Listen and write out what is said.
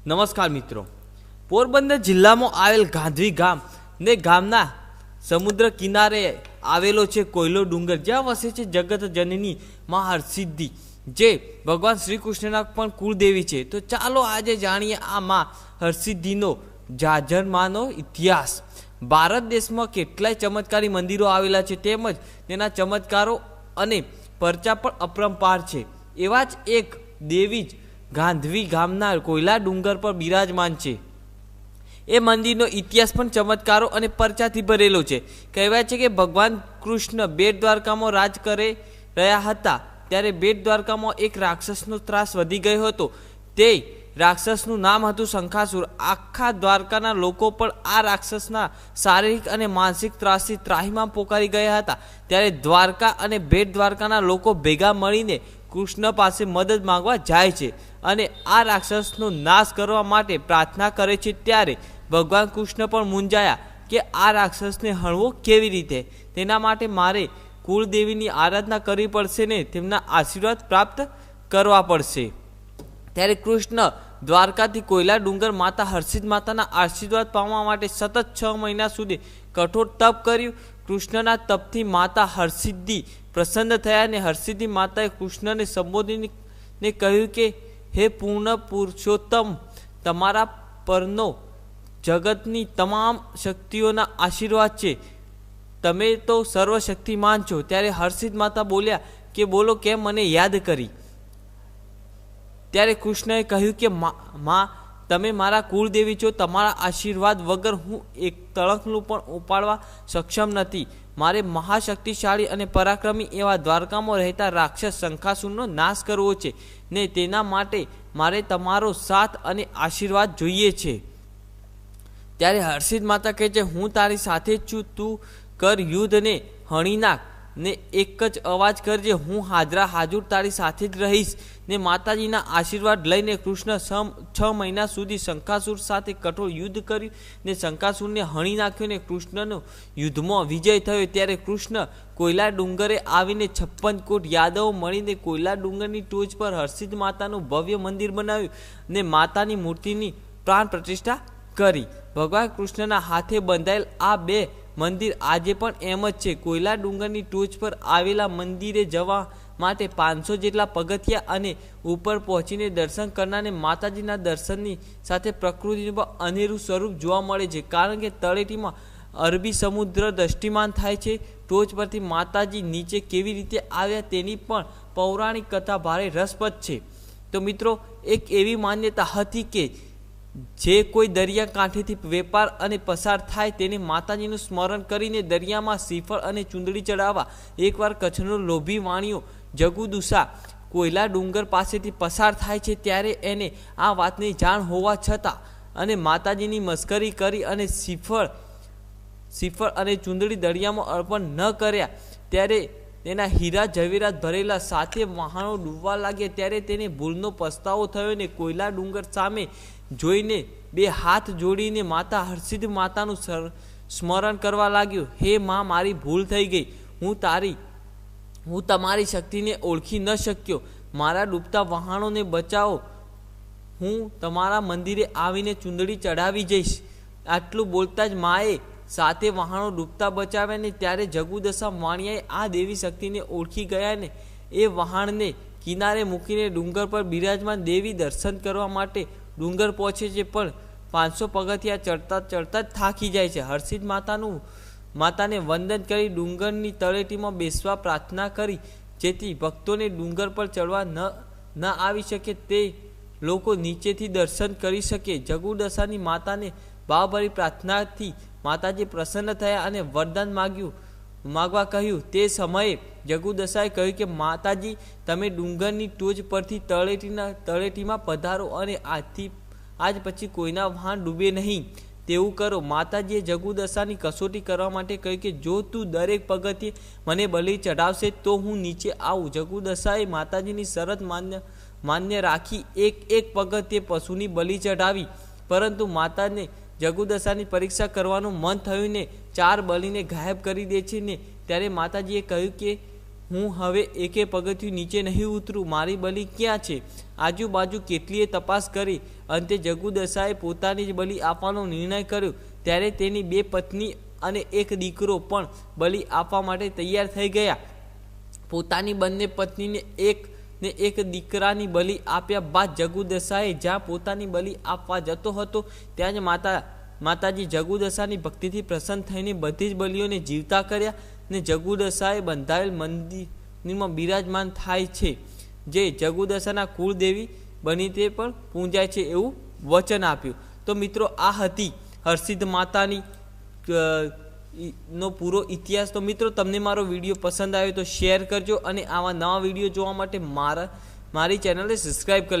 નમસ્કાર મિત્રો, પોરબંદર જિલ્લામાં આવેલ ગાંધવી ગામ ને ગામના સમુદ્ર કિનારે આવેલો છે કોયલો ડુંગર, જ્યાં વસે છે જગત જનની માં હરસિદ્ધિ, જે ભગવાન શ્રી કૃષ્ણના પણ કુળદેવી છે. તો ચાલો આજે જાણીએ આ માં હરસિદ્ધિનો જાજરમાનો ઇતિહાસ. ભારત દેશમાં કેટલાય ચમત્કારી મંદિરો આવેલા છે, તેમજ તેના ચમત્કારો અને પરચા પણ અપરંપાર છે. એવા જ એક દેવી જ ગાંધવી ગામના કોયલા ડુંગર પર બિરાજમાન છે. એ મંદિરનો ઇતિહાસ પણ ચમત્કારો અને પરચાથી ભરેલો છે. કહેવાય છે કે ભગવાન કૃષ્ણ બેટ દ્વારકામાં રાજ કરી રહ્યા હતા, ત્યારે બેટ દ્વારકામાં એક રાક્ષસનો ત્રાસ વધી ગયો હતો. તે રાક્ષસનું નામ હતું શંખાસુર. આખા દ્વારકાના લોકો પણ આ રાક્ષસના શારીરિક અને માનસિક ત્રાસથી ત્રાહિમામ પોકારી ગયા હતા. ત્યારે દ્વારકા અને બેટ દ્વારકાના લોકો ભેગા મળીને કૃષ્ણ પાસે મદદ માંગવા જાય છે અને આ રાક્ષસનો નાશ કરવા માટે પ્રાર્થના કરે છે. ત્યારે ભગવાન કૃષ્ણ પણ મૂંઝાયા કે આ રાક્ષસને હણવો કેવી રીતે. તેના માટે મારે કુળદેવીની આરાધના કરવી પડશે ને તેમના આશીર્વાદ પ્રાપ્ત કરવા પડશે. ત્યારે કૃષ્ણ દ્વારકાથી કોયલા ડુંગર માતા હરસિદ્ધ માતાના આશીર્વાદ પામવા માટે સતત 6 મહિના સુધી કઠોર તપ કર્યું. કૃષ્ણના તપથી માતા હરસિદ્ધિ પ્રસન્ન થયા અને હરસિદ્ધિ માતાએ કૃષ્ણને સંબોધીને કહ્યું કે હે પૂર્ણ પુરુષોત્તમ, તમારા પરનો જગતની તમામ શક્તિઓના આશીર્વાદ છે. તમે તો સર્વશક્તિમાન છો. ત્યારે હરસિદ્ધ માતા બોલ્યા કે બોલો, કેમ મને યાદ કરી. ત્યારે કૃષ્ણએ કહ્યું કે માં, તમે મારા કુળદેવી છો. તમારા આશીર્વાદ વગર હું એક તણખલું પણ ઉપાડવા સક્ષમ નથી. મારે મહાશક્તિશાળી અને પરાક્રમી એવા દ્વારકામાં રહેતા રાક્ષસ શંખાસુરનો નાશ કરવો છે ને તેના માટે મારે તમારો સાથ અને આશીર્વાદ જોઈએ છે. ત્યારે હરસિદ્ધ માતા કહે છે, હું તારી સાથે જ છું. તું કર યુદ્ધ ને હણી નાખ ને એક જ અવાજ કરજે, હું હાજરા હાજર તારી સાથે જ રહીશ. ને માતાજીના આશીર્વાદ લઈને કૃષ્ણ 6 મહિના સુધી શંખાસુર સાથે કઠોર યુદ્ધ કર્યું ને શંખાસુરને હણી નાખ્યો ને કૃષ્ણનો યુદ્ધમાં વિજય થયો. ત્યારે કૃષ્ણ કોયલા ડુંગરે આવીને 56 કોટ યાદવો મળીને કોયલા ડુંગરની ટોચ પર હરસિદ્ધ માતાનું ભવ્ય મંદિર બનાવ્યું ને માતાની મૂર્તિની પ્રાણ પ્રતિષ્ઠા કરી. ભગવાન કૃષ્ણના હાથે બંધાયેલ આ બે મંદિર આજે પણ એમ જ છે. કોયલા ડુંગરની ટોચ પર આવેલા મંદિરે જવા માટે 500 જેટલા પગથિયા અને ઉપર પહોંચીને દર્શન કરનારને માતાજીના દર્શનની સાથે પ્રકૃતિનું પણ અનેરું સ્વરૂપ જોવા મળે છે, કારણ કે તળેટીમાં અરબી સમુદ્ર દ્રષ્ટિમાન થાય છે. ટોચ પરથી માતાજી નીચે કેવી રીતે આવ્યા તેની પણ પૌરાણિક કથા ભારે રસપ્રદ છે. તો મિત્રો, એક એવી માન્યતા હતી કે જે કોઈ દરિયા કાંઠેથી વેપાર અને પસાર થાય તેને માતાજીનું સ્મરણ કરીને દરિયામાં શ્રીફળ અને ચૂંદડી ચડાવવા. એકવાર કચ્છનો લોભી વાણિયો જગુદુસા કોયલા ડુંગર પાસેથી પસાર થાય છે, ત્યારે એને આ વાતની જાણ હોવા છતાં અને માતાજીની મસ્કરી કરી અને શ્રીફળ અને ચૂંદડી દરિયામાં અર્પણ ન કર્યા. ત્યારે તેના હીરા જવેરાત ભરેલા 7 વહાણો ડૂબવા લાગ્યા. ત્યારે તેને ભૂલનો પસ્તાવો થયો ને કોયલા ડુંગર સામે જોઈને 2 હાથ જોડીને માતા હરસિદ્ધ માતાનું સ્મરણ કરવા લાગ્યો. હે માં, મારી ભૂલ થઈ ગઈ. હું તમારી શક્તિને ઓળખી ન શક્યો. મારા ડૂબતા વહાણોને બચાવો. હું તમારા મંદિરે આવીને ચૂંદડી ચડાવી જઈશ. આટલું બોલતા જ માએ 7 વહાણો ડૂબતા બચાવ્યા ને ત્યારે જગુદશા વાણિયાએ આ દેવી શક્તિને ઓળખી ગયા ને એ વહાણને કિનારે મૂકીને ડુંગર પર બિરાજમાન દેવી દર્શન કરવા માટે ડુંગર પહોંચે છે, પણ 500 પગથિયા ચડતા ચડતા જ થાકી જાય છે. હરસિદ્ધ માતાને વંદન કરી ડુંગરની તળેટીમાં બેસવા પ્રાર્થના કરી, જેથી ભક્તોને ડુંગર પર ચડવા ન આવી શકે તે લોકો નીચેથી દર્શન કરી શકે. જગુદશાની માતાને ભાવભરી પ્રાર્થનાથી માતાજી પ્રસન્ન થયા અને વરદાન માગવા કહ્યું. તે સમયે જગુદશાએ કહ્યું કે માતાજી, તમે ડુંગરની ટોચ પરથી તળેટીમાં પધારો અને આજ પછી કોઈના વહાણ ડૂબે નહીં તેવું કરો. માતાજીએ જગુદશાની કસોટી કરવા માટે કહ્યું કે જો તું દરેક પગથિયે મને બલિ ચઢાવશે તો હું નીચે આવું. જગુદશાએ માતાજીની શરત માન્ય રાખી એક પગથિયે પશુની બલિ ચઢાવી, પરંતુ માતાને જગુદશાની પરીક્ષા કરવાનું મન થયું ને 4 બલિને ગાયબ કરી દે છે ને ત્યારે માતાજીએ કહ્યું કે હું હવે એકે પગથિયું નીચે નહીં ઉતરું. મારી બલિ ક્યાં છે? આજુબાજુ કેટલીય તપાસ કરી. અંતે જગુદશાએ પોતાની જ બલિ આપવાનો નિર્ણય કર્યો. ત્યારે તેની 2 પત્ની અને 1 દીકરો પણ બલિ આપવા માટે તૈયાર થઈ ગયા. પોતાની બંને પત્નીને એક દીકરાની બલિ આપ્યા બાદ જગુદશાએ જ્યાં પોતાની બલિ આપવા જતો હતો ત્યાં જ માતાજી જગુદશાની ભક્તિથી પ્રસન્ન થઈને બધી જ બલિઓને જીવતા કર્યા ને જગુદશાએ બંધાયેલ મંદિરમાં બિરાજમાન થાય છે, જે જગુદશાના કુળદેવી બની તે પણ પૂજાય છે એવું વચન આપ્યું. તો મિત્રો, આ હતી હરસિદ્ધ માતાની નો પૂરો ઇતિહાસ. તો મિત્રો, તમને મારો વિડીયો પસંદ આવ્યો તો શેર કરજો અને આવા નવા વિડીયો જોવા માટે મારી ચેનલને સબસ્ક્રાઈબ કરી લેજો.